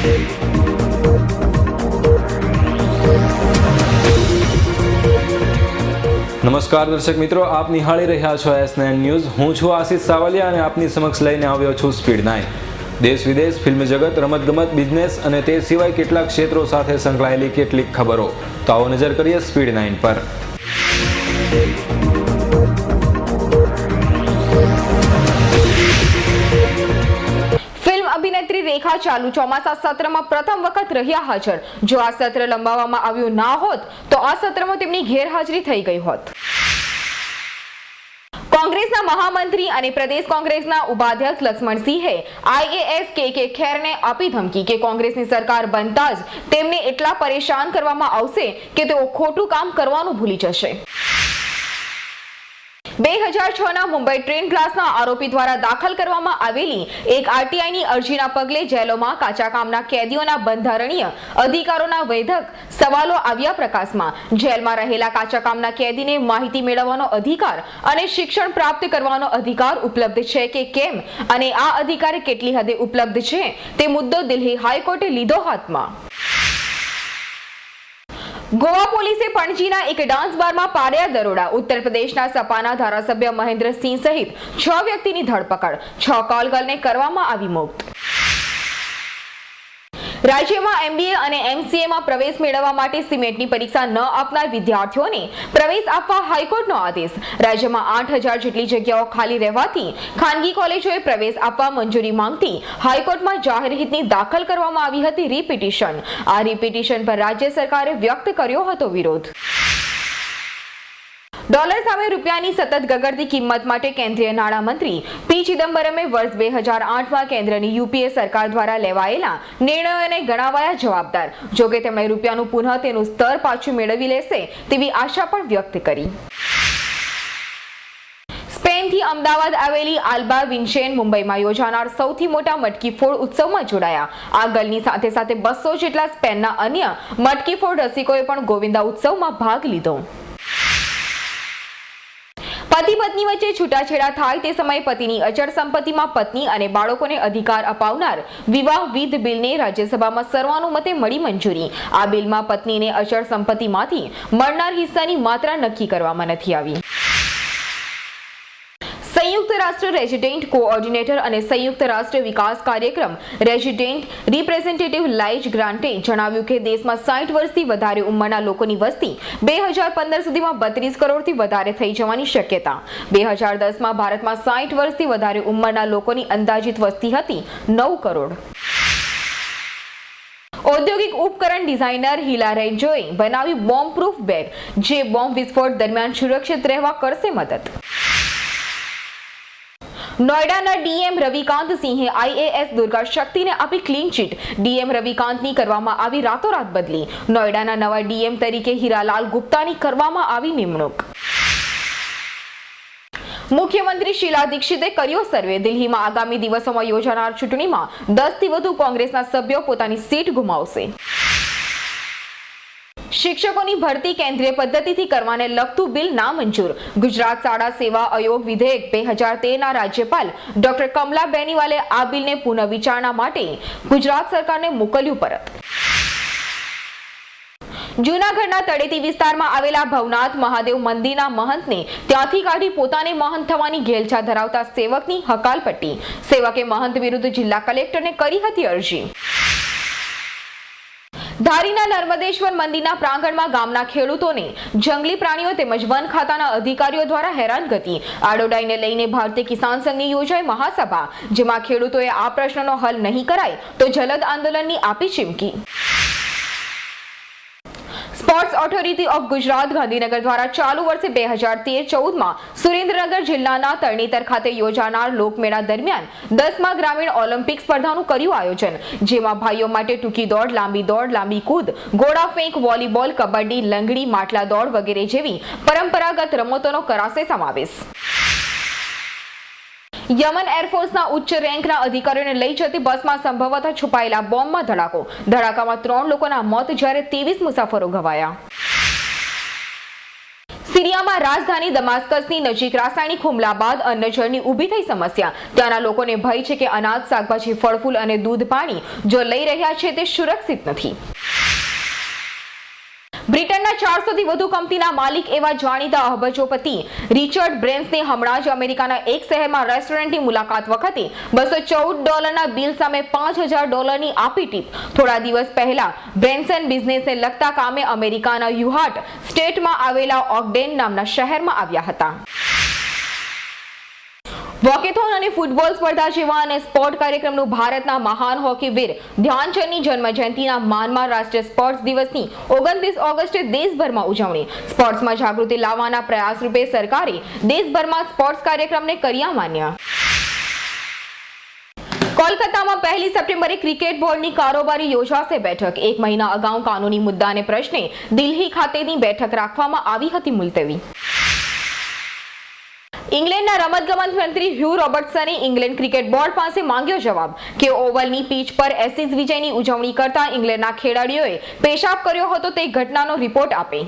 નમસ્કાર દર્શક મિત્રો, આપ નિહાળી રહ્યા છો S9 ન્યૂઝ। હું છું આશિષ સાવલિયા અને આપની સમક્ષ લઈને આવ્યો છું સ્પીડ 9। દેશ વિદેશ, ફિલ્મ જગત, રમતગમત, બિઝનેસ અને તે સિવાય કેટલાક ક્ષેત્રો સાથે સંકળાયેલી કેટલીક ખબરો। તો આવો નજર કરીએ સ્પીડ 9 પર। અભિનેત્રી રેખા ચાલુ ચોમાસા સત્રમાં પ્રથમ વખત રહ્યા હાજર। જો આ સત્ર લંબાવવામાં આવ્યું ના હોત તો આ સત્રમાં તેમની ગેરહાજરી થઈ ગઈ હોત। કોંગ્રેસના મહામંત્રી અને પ્રદેશ કોંગ્રેસના ઉપાધ્યક્ષ લક્ષ્મણસિંહે IAS કે ખેરને આપી ધમકી કે કોંગ્રેસની સરકાર બનતા જ તેમને એટલા પરેશાન કરવામાં આવશે કે તેઓ ખોટું કામ કરવાનું ભૂલી જશે। 2006ના મુંબઈ ટ્રેન બ્લાસ્ટના આરોપી દ્વારા દાખલ કરવામાં આવેલી એક RTIની અરજીના પગલે જેલોમાં કાચા કામના કેદીઓના બંધારણીય અધિકારોના વૈધક સવાલો આવ્યા પ્રકાશમાં। જેલમાં રહેલા કાચા કામના કેદીને માહિતી મેળવવાનો અધિકાર અને શિક્ષણ પ્રાપ્ત કરવાનો અધિકાર ઉપલબ્ધ છે કે કેમ અને આ અધિકાર કેટલી હદે ઉપલબ્ધ છે તે મુદ્દો દિલ્હી હાઈકોર્ટે લીધો હાથમાં। ગોવા પોલીસે પણજીના એક ડાન્સ બારમાં પાડ્યા દરોડા। ઉત્તર પ્રદેશના સપાના ધારાસભ્ય મહેન્દ્રસિંહ સહિત 6 વ્યક્તિની ધરપકડ। 6 કોલગર્લને કરવામાં આવી મુક્ત। રાજ્યમાં MBA અને MCAમાં પ્રવેશ મેળવવા માટે સિમેન્ટની પરીક્ષા ન આપનાર વિદ્યાર્થીઓને પ્રવેશ આપવા હાઈકોર્ટનો આદેશ। રાજ્યમાં 8000 જેટલી જગ્યાઓ ખાલી રહેવાથી ખાનગી કોલેજોએ પ્રવેશ આપવા મંજૂરી માંગતી હાઈકોર્ટમાં જાહેર હિતની દાખલ કરવામાં આવી હતી રિપિટિશન। આ રિપિટિશન પર રાજ્ય સરકારે વ્યક્ત કર્યો હતો વિરોધ। ડોલર સામે રૂપિયાની સતત ગગડતી કિંમત માટે કેન્દ્રીય નાણામંત્રી P ચિદમ્બરમે વર્ષ 2008માં કેન્દ્રની UPA સરકાર દ્વારા લેવાયેલા નિર્ણયોને ગણાવાયા જવાબદાર। જોકે તેમણે રૂપિયાનું પુનઃ તેનું સ્તર પાછું મેળવી લેશે તેવી આશા પણ વ્યક્ત કરી। સ્પેનથી અમદાવાદ આવેલી આલ્બા વિન્સેન્ટ મુંબઈમાં યોજાનાર સૌથી મોટા મટકી ફોડ ઉત્સવમાં જોડાયા। આ ગર્લની સાથે સાથે 200 જેટલા સ્પેનના અન્ય મટકી ફોડ રસિકોએ પણ ગોવિંદા ઉત્સવમાં ભાગ લીધો। પતિ પત્ની વચ્ચે છૂટાછેડા થાય તે સમયે પતિની અચળ સંપત્તિમાં પત્ની અને બાળકોને અધિકાર અપાવનાર વિવાહ વિધ બિલને રાજ્યસભામાં સર્વાનુમતે મળી મંજૂરી। આ બિલમાં પત્નીને અચળ સંપત્તિમાંથી મળનાર હિસ્સાની માત્રા નક્કી કરવામાં નથી આવી। સંયુક્ત રાષ્ટ્ર રેસિડેન્ટ કોઓર્ડિનેટર અને સંયુક્ત રાષ્ટ્ર વિકાસ કાર્યક્રમ રેસિડેન્ટ રિપ્રેઝેન્ટેટિવ લાઇજ ગ્રાન્ટે જણાવ્યું કે દેશમાં 60 વર્ષથી વધારે ઉંમરના લોકોની વસ્તી 2015 સુધીમાં 32 કરોડથી વધારે થઈ જવાની શક્યતા। 2010માં ભારતમાં 60 વર્ષથી વધારે ઉંમરના લોકોની અંદાજિત વસ્તી હતી 9 કરોડ। ઔદ્યોગિક ઉપકરણ ડિઝાઇનર હિલા રેન્જોએ બનાવી બોમ્બ પ્રૂફ બેગ જે બોમ્બ વિસ્ફોટ દરમિયાન સુરક્ષિત રહેવા કરશે મદદ। નોઈડાના DM રવિકાંત સિંહે IAS દુર્ગા શક્તિને આપી ક્લીન ચીટ। DM રવિકાંતની કરવામાં આવી રાતોરાત બદલી। નોઈડાના નવા DM તરીકે હીરાલાલ ગુપ્તાની કરવામાં આવી નિમણૂક। મુખ્યમંત્રી શીલા દીક્ષિતે કર્યો સર્વે। દિલ્હીમાં આગામી દિવસોમાં યોજાનાર ચૂંટણીમાં 10થી વધુ કોંગ્રેસના સભ્યો પોતાની સીટ ગુમાવશે। શિક્ષકોની ભરતી કેન્દ્રીય પદ્ધતિથી કરવાને લગતું બિલ નામંજૂર। ગુજરાત શાળા સેવા આયોગ વિધેયક 2013ના રાજ્યપાલ ડોક્ટર કમલા બેનીવાલે આ બિલને પુનઃવિચારણા માટે ગુજરાત સરકારને મોકલ્યું પરત। જૂનાગઢના તળેટી વિસ્તારમાં આવેલા ભવનાથ મહાદેવ મંદિરના મહંતને ત્યાંથી કાઢી પોતાને મહંત થવાની ઘેલછા ધરાવતા સેવકની હકાલપટ્ટી। સેવકે મહંત વિરુદ્ધ જિલ્લા કલેક્ટરને કરી હતી અરજી। ધારીના નર્મદેશ્વર મંદિરના પ્રાંગણમાં ગામના ખેડૂતોને જંગલી પ્રાણીઓ તેમજ વન ખાતાના અધિકારીઓ દ્વારા હેરાનગતિ। આડોડાઈને લઈને ભારતીય કિસાન સંઘની યોજાઈ મહાસભા, જેમાં ખેડૂતોએ આ પ્રશ્નનો હલ નહીં કરાય તો જલદ આંદોલનની આપી ચીમકી। Sports authority of Gujarat Gandhinagar દ્વારા ચાલુ વર્ષે 2013-14માં સુરેન્દ્રનગર જિલ્લાના તરણેતર ખાતે યોજાનાર લોકમેળા દરમિયાન 10મા ગ્રામીણ ઓલિમ્પિક સ્પર્ધાનું કર્યું આયોજન। જેમાં ભાઈઓ માટે ટૂંકી દોડ, લાંબી કૂદ, ગોળા ફેંક, વોલીબોલ, કબડ્ડી, લંગડી, માટલા દોડ વગેરે જેવી પરંપરાગત રમતોનો કરાશે સમાવેશ। યમન એરફોર્સના ઉચ્ચ રેન્કના અધિકારીઓને લઈ જતી બસમાં સંભવતઃ છુપાયેલા બોમ્બમાં ધડાકો। ધડાકામાં 3 લોકોના મોત જ્યારે 23 મુસાફરો ઘવાયા। સિરિયામાં રાજધાની દમાસ્કસની નજીક રાસાયણિક હુમલા બાદ અન્નજળની ઊભી થઈ સમસ્યા. ત્યાંના લોકોને ભય છે કે અનાજ, શાકભાજી, ફળફૂલ અને દૂધ પાણી જો લઈ રહ્યા છે તે સુરક્ષિત નથી. બ્રિટનના 400 થી વધુ કંપનીના માલિક એવા જાણીતા અબજોપતિ રિચર્ડ બ્રેન્સને હમણાં જ અમેરિકાના એક શહેરમાં રેસ્ટોરન્ટની મુલાકાત વખતે $214 બિલ સામે $5000 આપી ટીપ. થોડા દિવસ પહેલા બ્રેન્સન બિઝનેસને લગતા કામે અમેરિકાના યુહાટ સ્ટેટમાં આવેલા ઓગડેન નામના શહેરમાં આવ્યા હતા. વોકેથોન અને ફૂટબોલ સ્પર્ધા જેવા અને સ્પોર્ટ કાર્યક્રમનું ભારતના મહાન હોકીવીર ધ્યાનચંદની જન્મજયંતિના માનમાં રાષ્ટ્રીય સ્પોર્ટ્સ દિવસની 29 ઓગસ્ટે દેશભરમાં ઉજવણી. સ્પોર્ટ્સમાં જાગૃતિ લાવવાના પ્રયાસ રૂપે સરકારે દેશભરમાં સ્પોર્ટ્સ કાર્યક્રમને કર્યા માન્ય. કોલકાતામાં 1 સપ્ટેમ્બરે ક્રિકેટ બોર્ડની કારોબારી યોજાશે બેઠક. 1 મહિના અગાઉ કાનૂની મુદ્દાને પ્રશ્ને દિલ્હી ખાતેની બેઠક રાખવામાં આવી હતી મુલતવી. ઇંગ્લેન્ડના રમતગમત મંત્રી હ્યુ રોબર્ટસને ઇંગ્લેન્ડ ક્રિકેટ બોર્ડ પાસે માંગ્યો જવાબ કે ઓવલની પીચ પર એસીઝ વિજયની ઉજવણી કરતા ઇંગ્લેન્ડના ખેલાડીઓએ પેશાબ કર્યો હતો તે ઘટનાનો રિપોર્ટ આપે.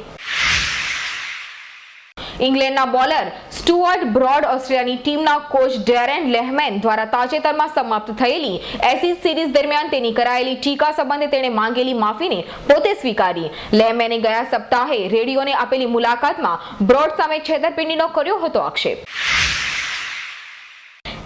ઇંગ્લેન્ડના બોલર સ્ટુઅર્ટ બ્રોડ ઓસ્ટ્રેલિયાની ટીમના કોચ ડેરેન લેહમેન દ્વારા તાજેતરમાં સમાપ્ત થયેલી એસીઝ સિરીઝ દરમિયાન તેની કરાયેલી ટીકા સંબંધે તેણે માંગેલી માફીને પોતે સ્વીકારી. લેહમેને ગયા સપ્તાહે રેડિયોને આપેલી મુલાકાતમાં બ્રોડ સામે છેતરપિંડીનો કર્યો હતો આક્ષેપ.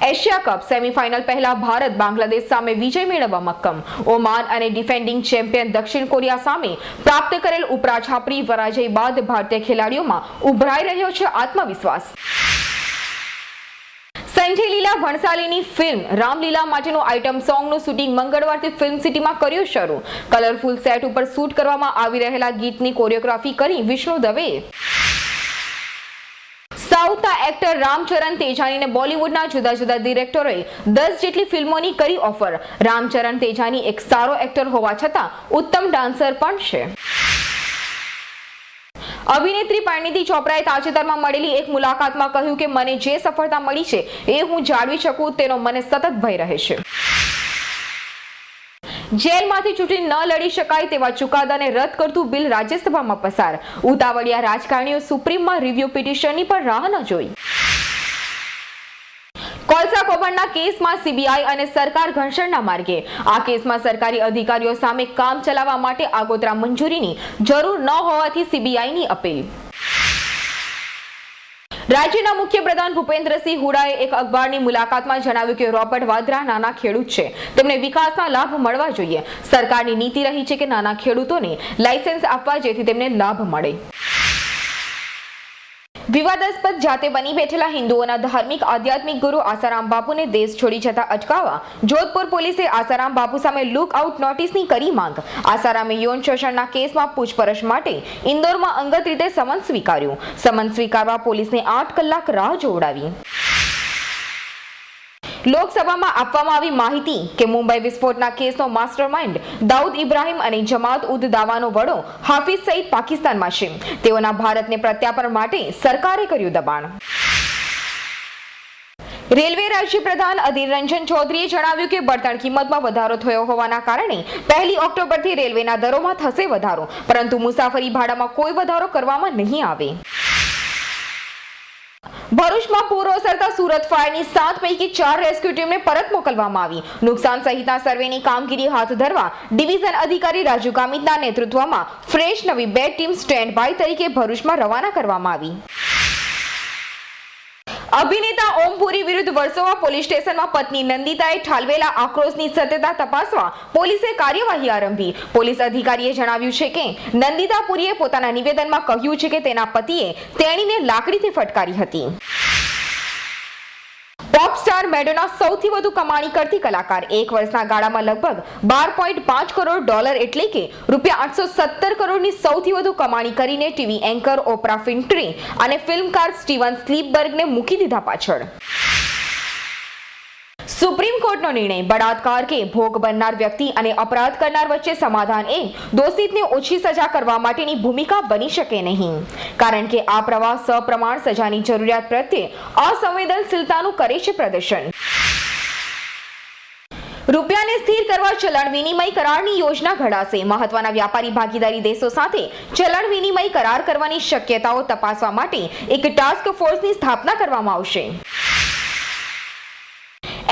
એશિયા કપ સેમીફાઇનલ પહેલા ભારત બાંગ્લાદેશ સામે વિજય મેળવવા મક્કમ. ઓમાન અને ડિફેન્ડિંગ ચેમ્પિયન દક્ષિણ કોરિયા સામે પ્રાપ્ત કરેલ ઉપરા છાપરી પરાજય બાદ ભારતીય ખેલાડીઓમાં ઉભરાઈ રહ્યો છે આત્મવિશ્વાસ. સંજય લીલા ભણસાલીની ફિલ્મ રામલીલા માટેનું આઇટમ સોંગનું શૂટિંગ મંગળવારથી ફિલ્મ સિટીમાં કર્યું શરૂ. કલરફુલ સેટ ઉપર શૂટ કરવામાં આવી રહેલા ગીતની કોરિયોગ્રાફી કરી વિષ્ણુ દવે. સાઉથના એક્ટર રામચરણ તેજાનીને બોલિવૂડના જુદા જુદા ડિરેક્ટરોએ 10 જેટલી ફિલ્મોની કરી ઓફર. રામચરણ તેજાની એક સારો એક્ટર હોવા છતાં ઉત્તમ ડાન્સર પણ છે. અભિનેત્રી પરિણીતિ ચોપરાએ તાજેતરમાં મળેલી એક મુલાકાતમાં કહ્યું કે મને જે સફળતા મળી છે એ હું જાળવી શકું તેનો મને સતત ભય રહે છે. જેલમાંથી ચૂંટણી ન લડી શકાય તેવા ચુકાદાને રદ કરતું બિલ રાજ્યસભામાં પસાર. ઉતાવળિયા રાજકારણીઓ સુપ્રીમમાં રિવ્યુ પિટિશનની પણ રાહ ન જોઈ. કોલસા કૌભાંડના કેસમાં સીબીઆઈ અને સરકાર ઘર્ષણના માર્ગે. આ કેસમાં સરકારી અધિકારીઓ સામે કામ ચલાવવા માટે આગોતરા મંજૂરીની જરૂર ન હોવાથી સીબીઆઈની અપીલ. રાજ્યના મુખ્યપ્રધાન ભૂપેન્દ્રસિંહ હુડાએ એક અખબારની મુલાકાતમાં જણાવ્યું કે રોબર્ટ વાડ્રા નાના ખેડૂત છે, તેમને વિકાસના લાભ મળવા જોઈએ. સરકારની નીતિ રહી છે કે નાના ખેડૂતોને લાયસન્સ આપવા જેથી તેમને લાભ મળે. વિવાદાસ્પદ જાતે બની બેઠેલા હિન્દુઓના ધાર્મિક આધ્યાત્મિક ગુરુ આસારામ બાપુને દેશ છોડી જતા અટકાવવા જોધપુર પોલીસે આસારામ બાપુ સામે લુક આઉટ નોટિસની કરી માંગ. આસારામે યૌન શોષણના કેસમાં પૂછપરછ માટે ઇન્દોરમાં અંગત રીતે સમન સ્વીકાર્યું. સમન સ્વીકારવા પોલીસને 8 કલાક રાહ જોવડાવી. લોકસભામાં આપવામાં આવી માહિતી કે મુંબઈ વિસ્ફોટના કેસનો માસ્ટરમાઇન્ડ દાઉદ ઇબ્રાહિમ અને જમાત ઉદ દાવાનો વડો હાફિઝ સઈદ પાકિસ્તાનમાં છે. તેઓના ભારતને પ્રત્યાર્પણ માટે સરકારે કર્યું દબાણ. રેલવે રાજ્ય પ્રધાન અધીર રંજન ચૌધરીએ જણાવ્યું કે બળતણ કિંમતમાં વધારો થયો હોવાના કારણે 1 ઓક્ટોબરથી રેલવેના દરોમાં થશે વધારો, પરંતુ મુસાફરી ભાડામાં કોઈ વધારો કરવામાં નહીં આવે. ભરૂચમાં પૂર ઓસરતા સુરત ફાયરની 7 પૈકી 4 રેસ્ક્યુ ટીમને પરત મોકલવામાં આવી. નુકસાન સહિતના સર્વેની કામગીરી હાથ ધરવા ડિવિઝન અધિકારી રાજુ ગામિતના નેતૃત્વમાં ફ્રેશ નવી 2 ટીમ સ્ટેન્ડ બાય તરીકે ભરૂચમાં રવાના કરવામાં આવી. અભિનેતા ઓમ પુરી વિરુદ્ધ વર્સોવા પોલીસ સ્ટેશનમાં પત્ની નંદિતાએ ઠાલવેલા આક્રોશની સત્યતા તપાસવા પોલીસે કાર્યવાહી આરંભી. પોલીસ અધિકારીએ જણાવ્યું છે કે નંદિતા પુરીએ પોતાના નિવેદનમાં કહ્યું છે કે તેના પતિએ તેણીને લાકડીથી ફટકારી હતી. પોપ સ્ટાર મેડોના સૌથી વધુ કમાણી કરતી કલાકાર. 1 વર્ષના ગાળામાં લગભગ $12.5 કરોડ એટલે કે ₹817 કરોડની સૌથી વધુ કમાણી કરીને ટીવી એન્કર ઓપ્રા વિન્ફ્રી અને ફિલ્મકાર સ્ટીવન સ્પીલબર્ગને મૂકી દીધા પાછળ. સુપ્રીમ કોર્ટનો નિર્ણય. બળાત્કાર કે ભોગ બનનાર વ્યક્તિ અને અપરાધ કરનાર વચ્ચે સમાધાન એ દોષિતને ઓછી સજા કરવા માટેની ભૂમિકા બની શકે નહીં, કારણ કે આ પ્રવાહ સપ્રમાણ સજાની જરૂરિયાત પ્રત્યે અસંવેદનશીલતાનું કરે છે પ્રદર્શન. રૂપિયાને સ્થિર કરવા ચલણ વિનિમય કરારની યોજના ઘડાશે. મહત્વના વ્યાપારી ભાગીદારી દેશો સાથે ચલણ વિનિમય કરાર કરવાની શક્યતાઓ તપાસવા માટે એક ટાસ્ક ફોર્સની સ્થાપના કરવામાં આવશે.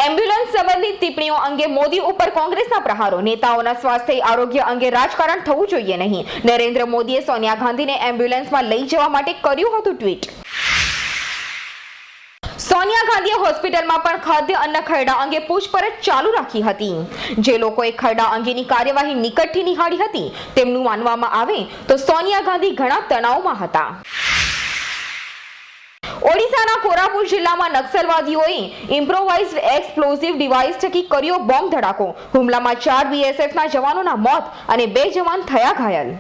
એમ્બ્યુલન્સ સંબંધિત ટિપ્પણીઓ અંગે મોદી ઉપર કોંગ્રેસના પ્રહારો. નેતાઓના સ્વાસ્થ્ય આરોગ્ય અંગે રાજકારણ થવું જોઈએ નહીં. નરેન્દ્ર મોદીએ સોનિયા ગાંધીને એમ્બ્યુલન્સમાં લઈ જવા માટે કર્યું હતું ટ્વીટ. સોનિયા ગાંધીએ હોસ્પિટલમાં પણ ખાદ્ય અન્ન ખરડા અંગે પૂછપરછ ચાલુ રાખી હતી. જે લોકોએ ખરડા અંગેની કાર્યવાહી નિકટથી નિહાળી હતી તેમનું માનવામાં આવે તો સોનિયા ગાંધી ઘણા તણાવમાં હતા. ઓડિશાના કોરાપુટ જિલ્લામાં નક્સલવાદીઓએ ઇમ્પ્રોવાઇઝ્ડ એક્સપ્લોઝિવ ડિવાઇસ થકી કર્યો બોમ્બ ધડાકો. હુમલામાં 4 બીએસએફના જવાનોના મોત અને 2 જવાન થયા ઘાયલ.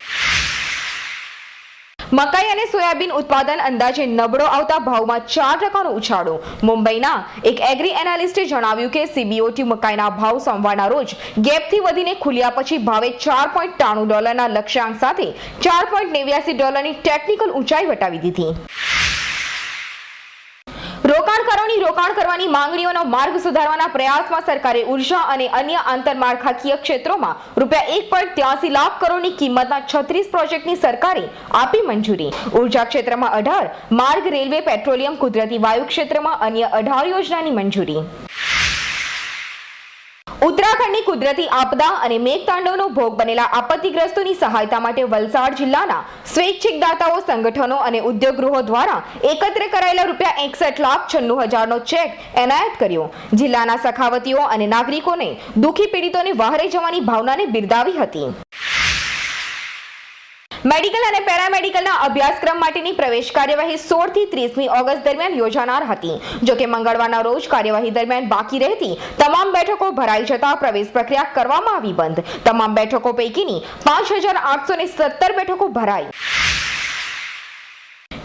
મકાઈ અને સોયાબીન ઉત્પાદન અંદાજે નબળો આવતા ભાવમાં 4% ઉછાળો. મુંબઈના એક એગ્રી એનાલિસ્ટે જણાવ્યું કે સીબીઓટી મકાઈના ભાવ સોમવારના રોજ ગેપથી વધીને ખુલ્યા પછી ભાવે $4.93 લક્ષ્યાંક સાથે $4.89ની ટેકનિકલ ઊંચાઈ વટાવી દીધી. રોકાણકારોની રોકાણ કરવાની માંગણીઓનો માર્ગ સુધારવાના પ્રયાસમાં સરકારે ઉર્જા અને અન્ય આંતરમાળખાકીય ક્ષેત્રોમાં ₹1.83 લાખ કરોડની કિંમતના 36 પ્રોજેક્ટની સરકારે આપી મંજૂરી. ઉર્જા ક્ષેત્રમાં 18, માર્ગ, રેલવે, પેટ્રોલિયમ, કુદરતી વાયુ ક્ષેત્રમાં અન્ય 18 યોજનાની મંજૂરી. ઉત્તરાખંડની કુદરતી આપદા અને મેઘતાંડવનો ભોગ બનેલા આપત્તિગ્રસ્તોની સહાયતા માટે વલસાડ જિલ્લાના સ્વૈચ્છિક દાતાઓ, સંગઠનો અને ઉદ્યોગગૃહો દ્વારા એકત્ર કરાયેલા ₹61,96,000નો ચેક એનાયત કર્યો. જિલ્લાના સખાવતીઓ અને નાગરિકોને દુઃખી પીડિતોને વહારે જવાની ભાવનાને બિરદાવી હતી. મેડિકલ અને પેરામેડિકલના અભ્યાસક્રમ માટેની પ્રવેશ કાર્યવાહી 16 થી 30મી ઓગસ્ટ દરમિયાન યોજાનાર હતી. જો કે મંગળવારના રોજ કાર્યવાહી દરમિયાન બાકી રહેતી તમામ બેઠકો ભરાઈ જતા પ્રવેશ પ્રક્રિયા કરવામાં આવી બંધ. તમામ બેઠકો પૈકીની 5,817 બેઠકો ભરાઈ.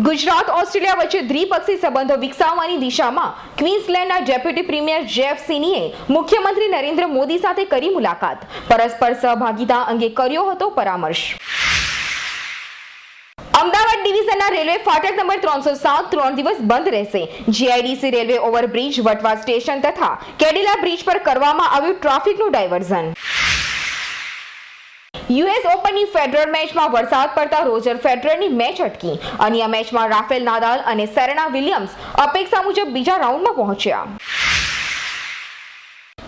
ગુજરાત ઓસ્ટ્રેલિયા વચ્ચે દ્વિપક્ષી સંબંધો વિકસાવવાની દિશામાં ક્વીન્સલેન્ડના ડેપ્યુટી પ્રીમિયર જેફ સિનીએ મુખ્યમંત્રી નરેન્દ્ર મોદી સાથે કરી મુલાકાત. પરસ્પર સહભાગીતા અંગે કર્યો હતો પરામર્શ. અમદાવાદ ડિવિઝનના રેલવે ફાટક નંબર 307 3 દિવસ બંધ રહેશે. GIDC railway overbridge, Vatva station તથા કેડિલા બ્રિજ પર કરવામાં આવ્યું ટ્રાફિકનું ડાયવર્ઝન. યુએસ ઓપનની ફેડરર મેચમાં વરસાદ પડતા રોજર ફેડરરની મેચ અટકી. અન્ય મેચમાં રાફેલ નાદાલ અને સેરેના વિલિયમ્સ અપેક્ષા મુજબ બીજા રાઉન્ડમાં પહોંચ્યા.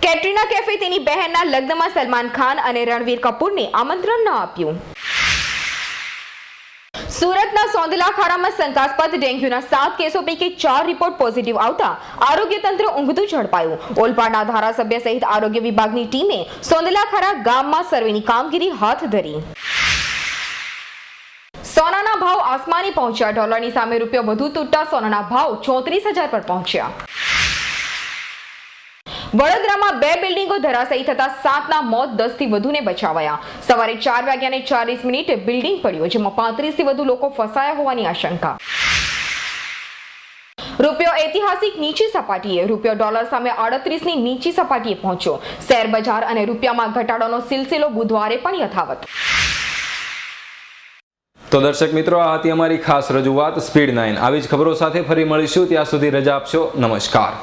કેટરીના કૈફે તેની બહેનના લગ્નમાં સલમાન ખાન અને રણવીર કપૂરને આમંત્રણ ન આપ્યું. સુરતના સોંદલા ખાડામાં શંકાસ્પદ ડેન્ગ્યુના 7 કેસો પૈકી 4 રિપોર્ટ પોઝિટિવ આવતા આરોગ્ય તંત્ર ઊંઘતું ઝડપાયું. ઓલપાડના ધારાસભ્ય સહિત આરોગ્ય વિભાગની ટીમે સોંદલા ખાડા ગામમાં સર્વેની કામગીરી હાથ ધરી. સોનાના ભાવ આસમાને પહોંચ્યા. ડોલરની સામે રૂપિયો વધુ તૂટતા સોનાના ભાવ 34,000 પર પહોંચ્યા. વડોદરામાં 2 બિલ્ડિંગો ધરાશાયી થતા 7ના મોત, 10 થી વધુને બચાવાયા. સવારે 4:40 બિલ્ડિંગ પડ્યો, જેમાં 35 થી વધુ લોકો ફસાયા હોવાની આશંકા. રૂપિયો ઐતિહાસિક નીચી સપાટીએ. રૂપિયો ડોલર સામે 38ની નીચી સપાટીએ પહોંચ્યો. શેર બજાર અને રૂપિયામાં ઘટાડોનો સિલસિલો બુધવારે પણ યથાવત. તો દર્શક મિત્રો, આ હતી અમારી ખાસ રજૂઆત સ્પીડ 9. આવી જ ખબરો સાથે ફરી મળીશું. ત્યાં સુધી રજા આપશો. નમસ્કાર.